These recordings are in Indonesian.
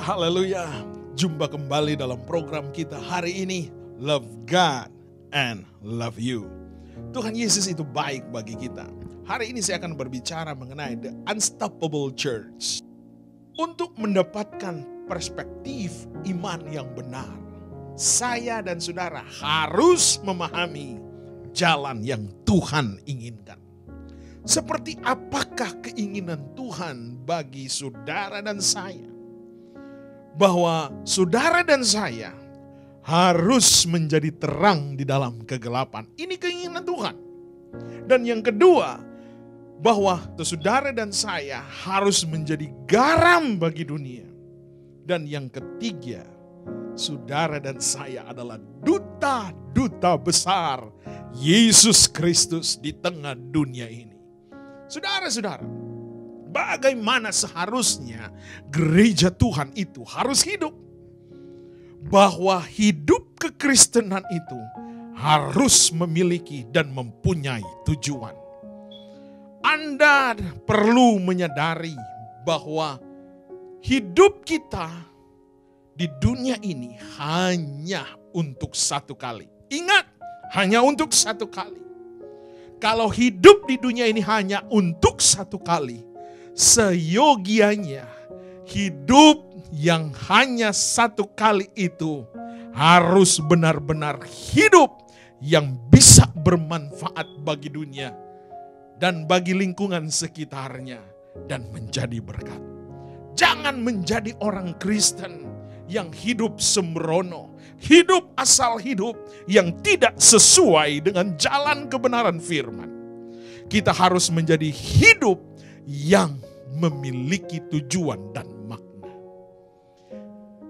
haleluya. Jumpa kembali dalam program kita hari ini, Love God and Love You. Tuhan Yesus itu baik bagi kita. Hari ini saya akan berbicara mengenai The Unstoppable Church. Untuk mendapatkan perspektif iman yang benar, saya dan saudara harus memahami jalan yang Tuhan inginkan. Seperti apakah keinginan Tuhan bagi saudara dan saya? Bahwa saudara dan saya harus menjadi terang di dalam kegelapan. Ini keinginan Tuhan. Dan yang kedua, bahwa saudara dan saya harus menjadi garam bagi dunia. Dan yang ketiga, saudara dan saya adalah duta-duta besar Yesus Kristus di tengah dunia ini. Saudara-saudara, bagaimana seharusnya gereja Tuhan itu harus hidup? Bahwa hidup kekristenan itu harus memiliki dan mempunyai tujuan. Anda perlu menyadari bahwa hidup kita di dunia ini hanya untuk satu kali. Ingat, hanya untuk satu kali. Kalau hidup di dunia ini hanya untuk satu kali, seyogianya hidup yang hanya satu kali itu harus benar-benar hidup yang bisa bermanfaat bagi dunia dan bagi lingkungan sekitarnya dan menjadi berkat. Jangan menjadi orang Kristen yang hidup sembrono, hidup asal hidup yang tidak sesuai dengan jalan kebenaran firman. Kita harus menjadi hidup yang memiliki tujuan dan makna.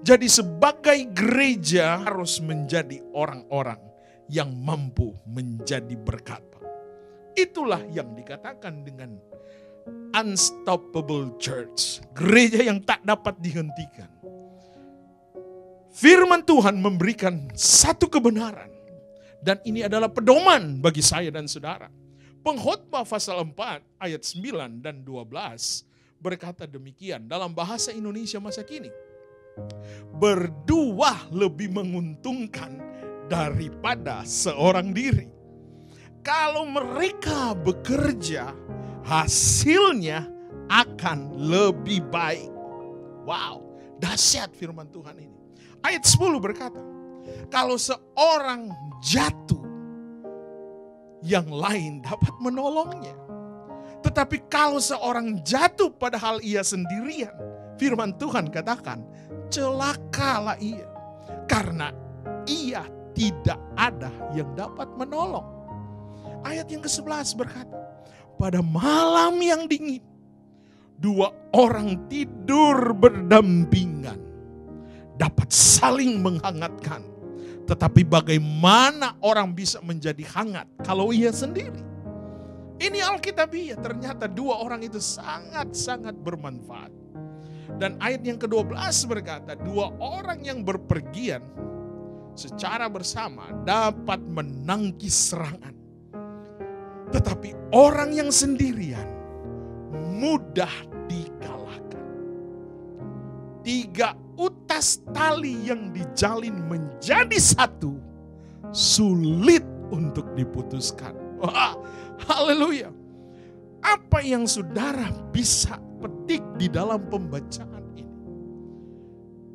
Jadi sebagai gereja harus menjadi orang-orang yang mampu menjadi berkat. Itulah yang dikatakan dengan unstoppable church. Gereja yang tak dapat dihentikan. Firman Tuhan memberikan satu kebenaran. Dan ini adalah pedoman bagi saya dan saudara. Pengkhotbah pasal 4 ayat 9 dan 12 berkata demikian dalam bahasa Indonesia masa kini. Berdua lebih menguntungkan daripada seorang diri. Kalau mereka bekerja, hasilnya akan lebih baik. Wow, dahsyat firman Tuhan ini. Ayat 10 berkata, kalau seorang jatuh, yang lain dapat menolongnya. Tetapi kalau seorang jatuh padahal ia sendirian, firman Tuhan katakan, celakalah ia. Karena ia tidak ada yang dapat menolong. Ayat yang ke-11 berkata, pada malam yang dingin, dua orang tidur berdampingan, dapat saling menghangatkan. Tetapi bagaimana orang bisa menjadi hangat kalau ia sendiri? Ini Alkitabiah, ternyata dua orang itu sangat-sangat bermanfaat. Dan ayat yang ke-12 berkata, dua orang yang berpergian secara bersama dapat menangkis serangan. Tetapi orang yang sendirian mudah dikalahkan. Tiga utas tali yang dijalin menjadi satu sulit untuk diputuskan. Wah, haleluya. Apa yang saudara bisa petik di dalam pembacaan ini?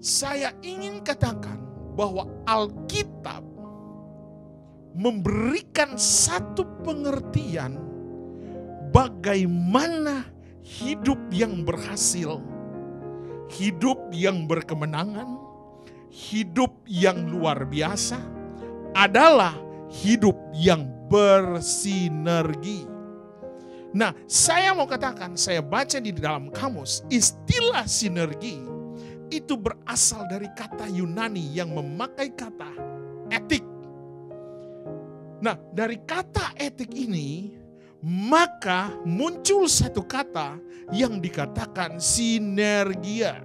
Saya ingin katakan bahwa Alkitab memberikan satu pengertian bagaimana hidup yang berhasil, hidup yang berkemenangan, hidup yang luar biasa adalah hidup yang bersinergi. Nah, saya mau katakan, saya baca di dalam kamus, istilah sinergi itu berasal dari kata Yunani yang memakai kata etik. Nah, dari kata etik ini, maka muncul satu kata yang dikatakan sinergia.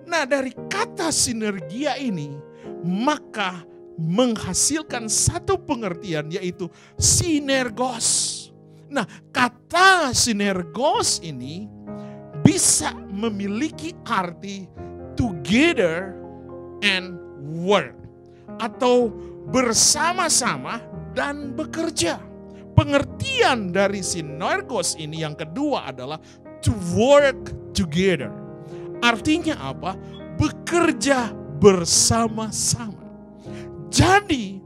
Nah, dari kata sinergia ini, maka menghasilkan satu pengertian yaitu sinergos. Nah, kata sinergos ini bisa memiliki arti together and work. Atau bersama-sama dan bekerja. Pengertian dari sinergos ini yang kedua adalah to work together. Artinya apa? Bekerja bersama-sama. Jadi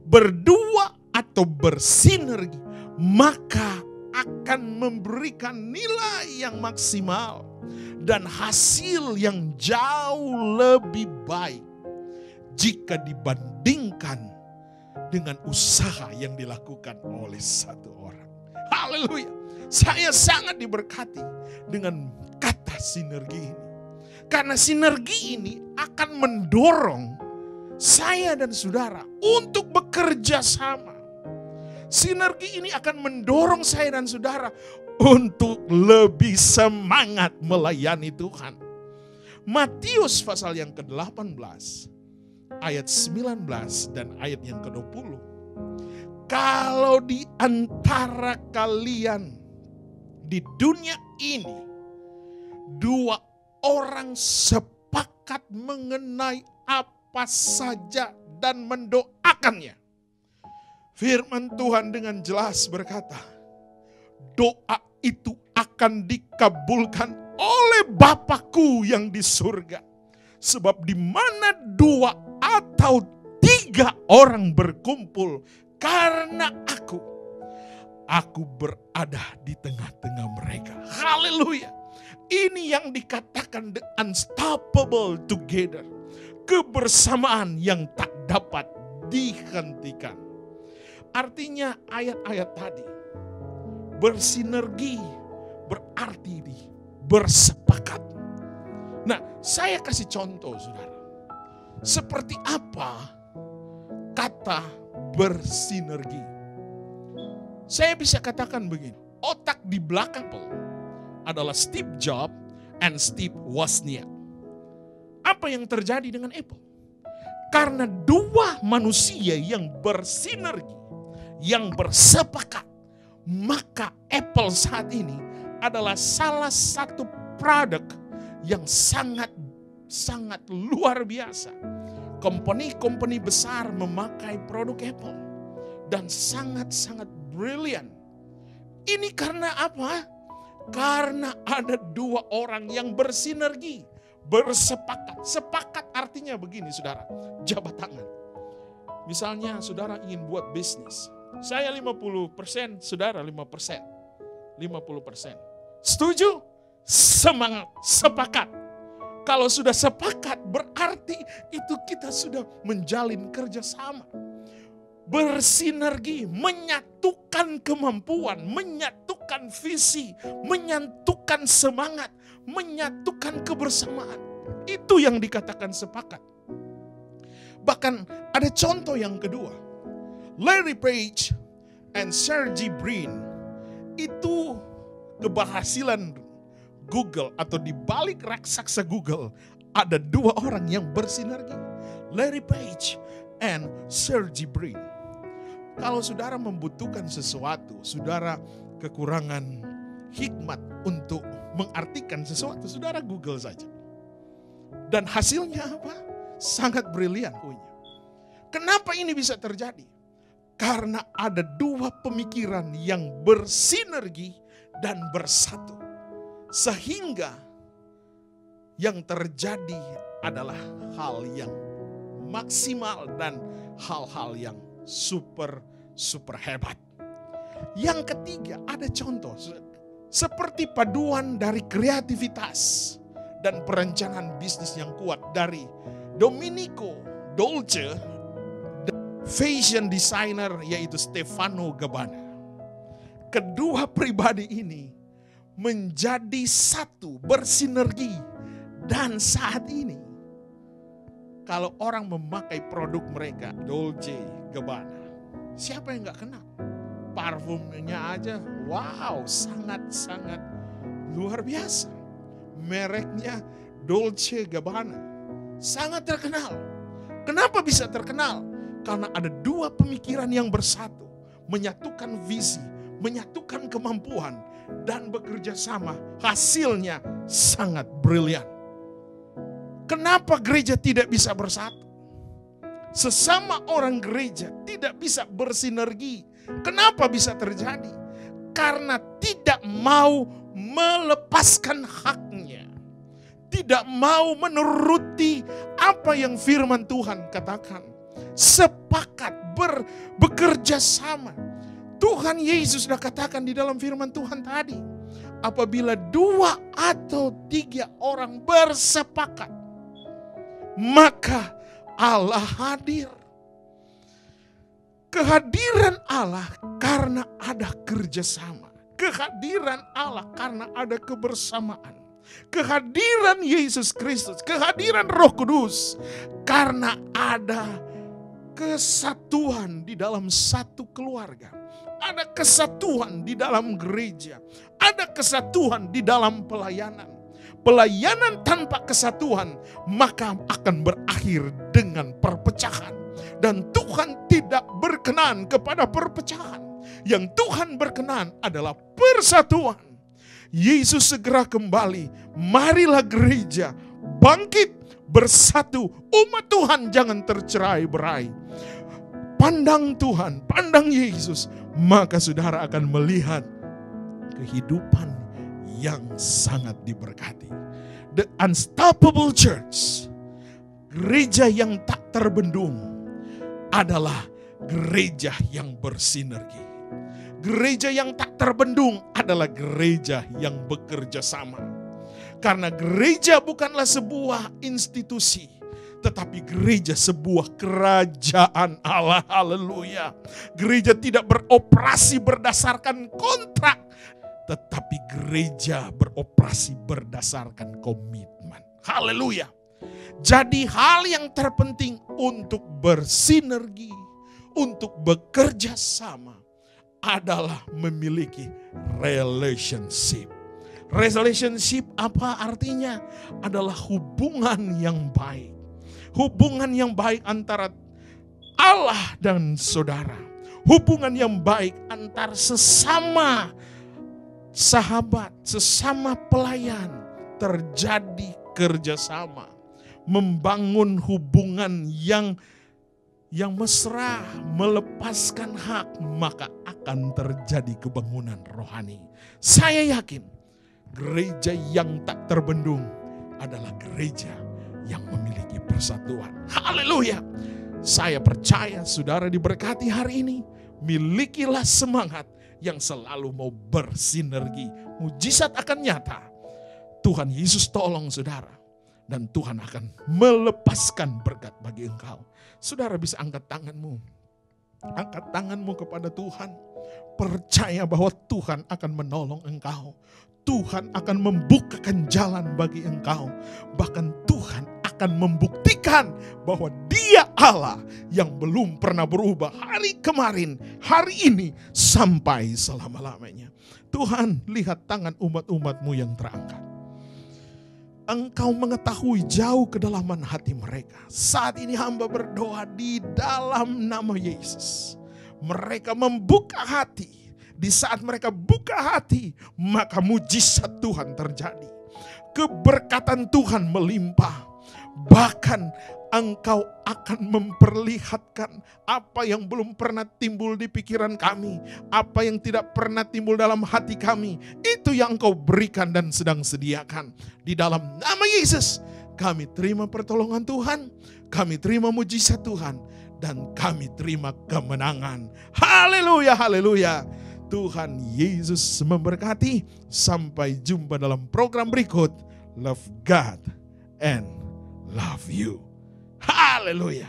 berdua atau bersinergi maka akan memberikan nilai yang maksimal dan hasil yang jauh lebih baik jika dibandingkan dengan usaha yang dilakukan oleh satu orang. Haleluya. Saya sangat diberkati dengan kata sinergi ini. Karena sinergi ini akan mendorong saya dan saudara untuk bekerja sama. Sinergi ini akan mendorong saya dan saudara untuk lebih semangat melayani Tuhan. Matius pasal yang ke-18 ayat 19 dan ayat yang ke-20. Kalau di antara kalian di dunia ini dua orang sepakat mengenai apa saja dan mendoakannya, firman Tuhan dengan jelas berkata, doa itu akan dikabulkan oleh Bapakku yang di surga. Sebab di mana dua atau tiga orang berkumpul karena aku berada di tengah-tengah mereka. Haleluya. Ini yang dikatakan the unstoppable together. Kebersamaan yang tak dapat dihentikan. Artinya ayat-ayat tadi bersinergi berarti bersepakat. Nah, saya kasih contoh saudara. Seperti apa kata bersinergi? Saya bisa katakan begini. Otak di belakang Apple adalah Steve Jobs and Steve Wozniak. Apa yang terjadi dengan Apple? Karena dua manusia yang bersinergi, yang bersepakat, maka Apple saat ini adalah salah satu produk yang sangat luar biasa. Kompeni-kompeni besar memakai produk Apple dan sangat brilian. Ini karena apa? Karena ada dua orang yang bersinergi, bersepakat. Sepakat artinya begini saudara, jabat tangan. Misalnya saudara ingin buat bisnis. Saya 50%, saudara 5%. 50%. Setuju? Semangat, sepakat. Kalau sudah sepakat berarti itu kita sudah menjalin kerjasama. Bersinergi, menyatukan kemampuan, menyatukan visi, menyatukan semangat, menyatukan kebersamaan. Itu yang dikatakan sepakat. Bahkan ada contoh yang kedua. Larry Page and Sergey Brin itu keberhasilan Google atau di balik raksasa Google ada dua orang yang bersinergi. Larry Page and Sergey Brin. Kalau saudara membutuhkan sesuatu, saudara kekurangan hikmat untuk mengartikan sesuatu, saudara Google saja. Dan hasilnya apa? Sangat brilian. Kenapa ini bisa terjadi? Karena ada dua pemikiran yang bersinergi dan bersatu. Sehingga yang terjadi adalah hal yang maksimal dan hal-hal yang super hebat. Yang ketiga ada contoh seperti paduan dari kreativitas dan perencanaan bisnis yang kuat dari Domenico Dolce, fashion designer yaitu Stefano Gabbana. Kedua pribadi ini menjadi satu, bersinergi. Dan saat ini kalau orang memakai produk mereka Dolce Gabbana, siapa yang gak kenal? Parfumnya aja wow, sangat luar biasa. Mereknya Dolce Gabbana sangat terkenal. Kenapa bisa terkenal? Karena ada dua pemikiran yang bersatu, menyatukan visi, menyatukan kemampuan, dan bekerja sama. Hasilnya sangat brilian. Kenapa gereja tidak bisa bersatu? Sesama orang gereja tidak bisa bersinergi. Kenapa bisa terjadi? Karena tidak mau melepaskan haknya. Tidak mau menuruti apa yang firman Tuhan katakan. Sepakat bekerja sama. Tuhan Yesus sudah katakan di dalam firman Tuhan tadi. Apabila 2 atau 3 orang bersepakat, maka Allah hadir. Kehadiran Allah karena ada kerjasama. Kehadiran Allah karena ada kebersamaan. Kehadiran Yesus Kristus, kehadiran Roh Kudus karena ada kesatuan di dalam satu keluarga. Ada kesatuan di dalam gereja. Ada kesatuan di dalam pelayanan. Pelayanan tanpa kesatuan maka akan berakhir dengan perpecahan. Dan Tuhan tidak berkenan kepada perpecahan. Yang Tuhan berkenan adalah persatuan. Yesus segera kembali. Marilah gereja bangkit bersatu. Umat Tuhan jangan tercerai-berai. Pandang Tuhan, pandang Yesus. Maka saudara akan melihat kehidupan yang sangat diberkati. The unstoppable church, gereja yang tak terbendung, adalah gereja yang bersinergi. Gereja yang tak terbendung adalah gereja yang bekerja sama. Karena gereja bukanlah sebuah institusi, tetapi gereja sebuah kerajaan Allah. Haleluya. Gereja tidak beroperasi berdasarkan kontrak, tetapi gereja beroperasi berdasarkan komitmen. Haleluya. Jadi hal yang terpenting untuk bersinergi, untuk bekerja sama adalah memiliki relationship. Relationship apa artinya? Adalah hubungan yang baik. Hubungan yang baik antara Allah dan saudara. Hubungan yang baik antar sesama sahabat, sesama pelayan. Terjadi kerjasama. Membangun hubungan yang mesra, melepaskan hak, maka akan terjadi kebangunan rohani. Saya yakin gereja yang tak terbendung adalah gereja yang memiliki persatuan. Haleluya. Saya percaya saudara diberkati hari ini. Milikilah semangat yang selalu mau bersinergi. Mujizat akan nyata. Tuhan Yesus tolong saudara. Dan Tuhan akan melepaskan berkat bagi engkau. Saudara bisa angkat tanganmu. Angkat tanganmu kepada Tuhan. Percaya bahwa Tuhan akan menolong engkau. Tuhan akan membukakan jalan bagi engkau. Bahkan Tuhan akan membuktikan bahwa Dia Allah yang belum pernah berubah hari kemarin, hari ini, sampai selama-lamanya. Tuhan, lihat tangan umat-umatmu yang terangkat. Engkau mengetahui jauh kedalaman hati mereka. Saat ini hamba berdoa di dalam nama Yesus. Mereka membuka hati. Di saat mereka buka hati, maka mujizat Tuhan terjadi. Keberkatan Tuhan melimpah. Bahkan engkau akan memperlihatkan apa yang belum pernah timbul di pikiran kami. Apa yang tidak pernah timbul dalam hati kami. Itu yang engkau berikan dan sedang sediakan. Di dalam nama Yesus, kami terima pertolongan Tuhan. Kami terima mujizat Tuhan. Dan kami terima kemenangan. Haleluya, haleluya. Tuhan Yesus memberkati. Sampai jumpa dalam program berikut. Love God and love you. Haleluya.